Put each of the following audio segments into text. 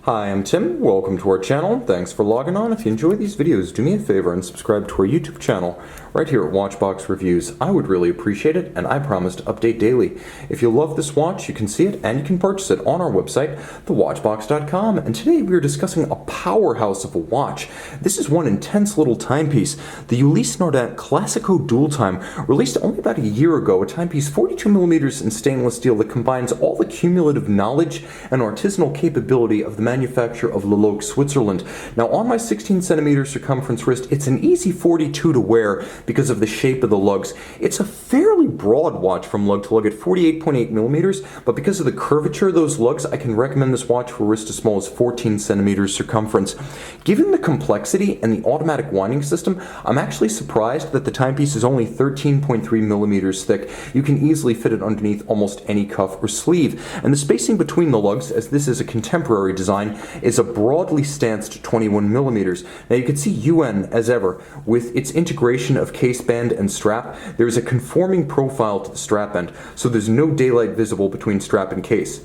Hi, I'm Tim. Welcome to our channel. Thanks for logging on. If you enjoy these videos, do me a favor and subscribe to our YouTube channel right here at Watchbox Reviews. I would really appreciate it, and I promise to update daily. If you love this watch, you can see it and you can purchase it on our website, thewatchbox.com. And today we are discussing a powerhouse of a watch. This is one intense little timepiece, the Ulysse Nardin Classico Dual Time, released only about a year ago, a timepiece 42mm in stainless steel that combines all the cumulative knowledge and artisanal capability of the manufacturer of Lugs, Switzerland. Now on my 16cm circumference wrist, it's an easy 42 to wear because of the shape of the lugs. It's a fairly broad watch from lug to lug at 48.8mm, but because of the curvature of those lugs, I can recommend this watch for wrist as small as 14cm circumference. Given the complexity and the automatic winding system, I'm actually surprised that the timepiece is only 13.3mm thick. You can easily fit it underneath almost any cuff or sleeve. And the spacing between the lugs, as this is a contemporary design, is a broadly stanced 21mm. Now you can see UN as ever with its integration of case band and strap. There is a conforming profile to the strap end, so there's no daylight visible between strap and case.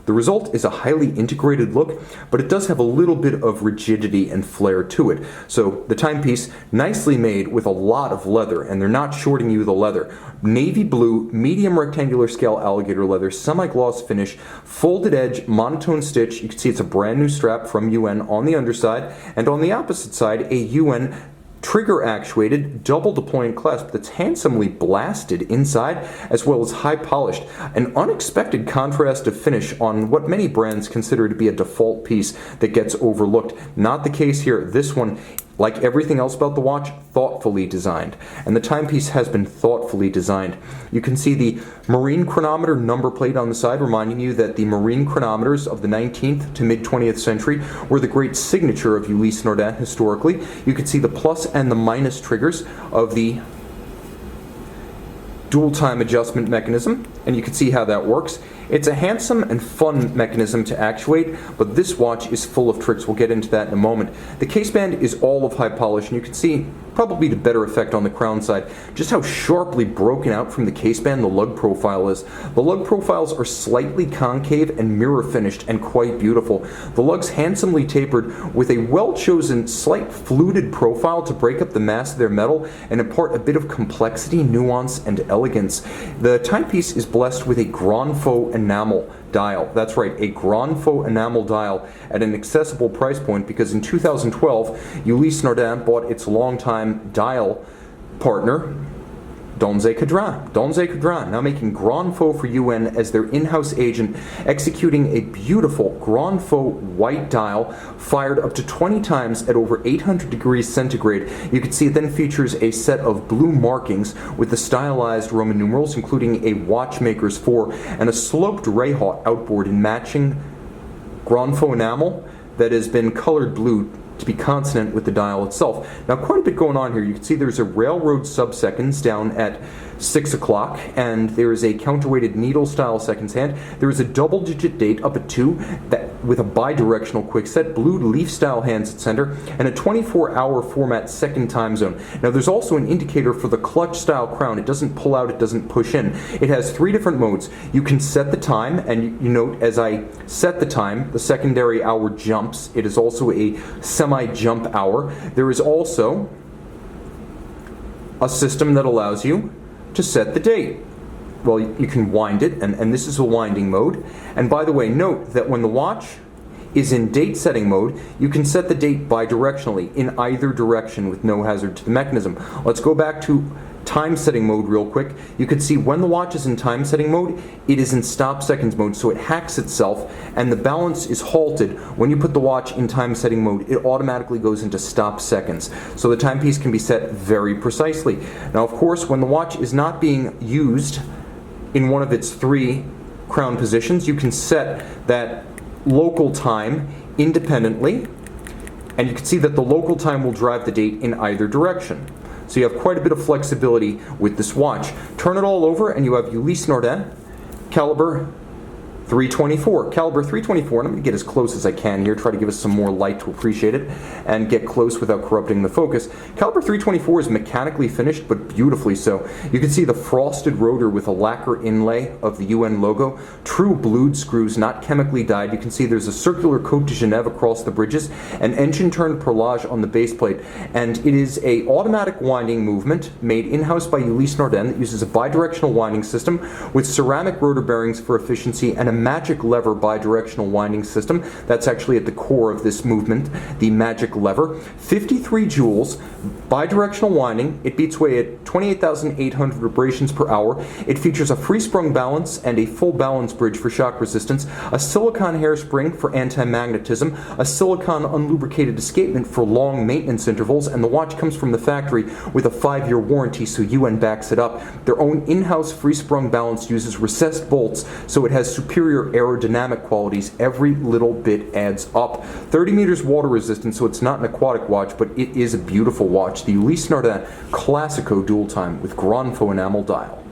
The result is a highly integrated look, but it does have a little bit of rigidity and flair to it. So the timepiece, nicely made with a lot of leather, and they're not shorting you the leather. Navy blue, medium rectangular scale alligator leather, semi-gloss finish, folded edge, monotone stitch. You can see it's a brand new strap from UN on the underside, and on the opposite side, a UN trigger actuated double deploying clasp that's handsomely blasted inside as well as high polished. An unexpected contrast of finish on what many brands consider to be a default piece that gets overlooked. Not the case here. This one, like everything else about the watch, thoughtfully designed. And the timepiece has been thoughtfully designed. You can see the marine chronometer number plate on the side, reminding you that the marine chronometers of the 19th to mid-20th century were the great signature of Ulysse Nardin historically. You can see the plus and the minus triggers of the dual time adjustment mechanism, and you can see how that works. It's a handsome and fun mechanism to actuate, but this watch is full of tricks. We'll get into that in a moment. The case band is all of high polish, and you can see, probably to better effect on the crown side, just how sharply broken out from the case band the lug profile is. The lug profiles are slightly concave and mirror finished and quite beautiful. The lugs handsomely tapered with a well-chosen, slight fluted profile to break up the mass of their metal and impart a bit of complexity, nuance, and elegance. The timepiece is blessed with a Grand Faux enamel dial. That's right, a Grand Faux enamel dial at an accessible price point, because in 2012, Ulysse Nardin bought its longtime dial partner, Donze Cadran, now making Grand Faux for UN as their in-house agent, executing a beautiful Grand Faux white dial fired up to 20 times at over 800 degrees centigrade. You can see it then features a set of blue markings with the stylized Roman numerals, including a watchmaker's 4 and a sloped Rayhaut outboard in matching Grand Faux enamel that has been colored blue to be consonant with the dial itself. Now quite a bit going on here. You can see there's a railroad sub-seconds down at 6 o'clock, and there is a counterweighted needle style seconds hand. There is a double digit date up at 2 that with a bi-directional quickset, blue leaf style hands at center, and a 24-hour format second time zone. Now there's also an indicator for the clutch style crown. It doesn't pull out, it doesn't push in. It has 3 different modes. You can set the time, and you note as I set the time, the secondary hour jumps. It is also a semi-jump hour. There is also a system that allows you to set the date. Well, you can wind it, and this is a winding mode. And by the way, note that when the watch is in date setting mode, you can set the date bidirectionally in either direction with no hazard to the mechanism. Let's go back to time setting mode real quick. You can see when the watch is in time setting mode, it is in stop seconds mode, so it hacks itself, and the balance is halted. When you put the watch in time setting mode, it automatically goes into stop seconds. So the timepiece can be set very precisely. Now of course, when the watch is not being used in one of its 3 crown positions, you can set that local time independently, and you can see that the local time will drive the date in either direction. So you have quite a bit of flexibility with this watch. Turn it all over and you have Ulysse Nardin, caliber 324, caliber 324, and I'm going to get as close as I can here, try to give us some more light to appreciate it, and get close without corrupting the focus. Caliber 324 is mechanically finished, but beautifully so. You can see the frosted rotor with a lacquer inlay of the UN logo, true blued screws, not chemically dyed. You can see there's a circular Côte de Genève across the bridges, an engine-turned perlage on the base plate, and it is a automatic winding movement made in-house by Ulysse Nardin that uses a bidirectional winding system with ceramic rotor bearings for efficiency and a magic lever bidirectional winding system. That's actually at the core of this movement, the magic lever. 53 joules, bidirectional winding. It beats away at 28,800 vibrations per hour. It features a free-sprung balance and a full balance bridge for shock resistance, a silicone hairspring for anti-magnetism, a silicone unlubricated escapement for long maintenance intervals, and the watch comes from the factory with a 5-year warranty, so UN backs it up. Their own in-house free-sprung balance uses recessed bolts, so it has superior aerodynamic qualities. Every little bit adds up. 30 meters water resistant, so it's not an aquatic watch, but it is a beautiful watch. The Ulysse Nardin Classico dual time with Grand Faux enamel dial.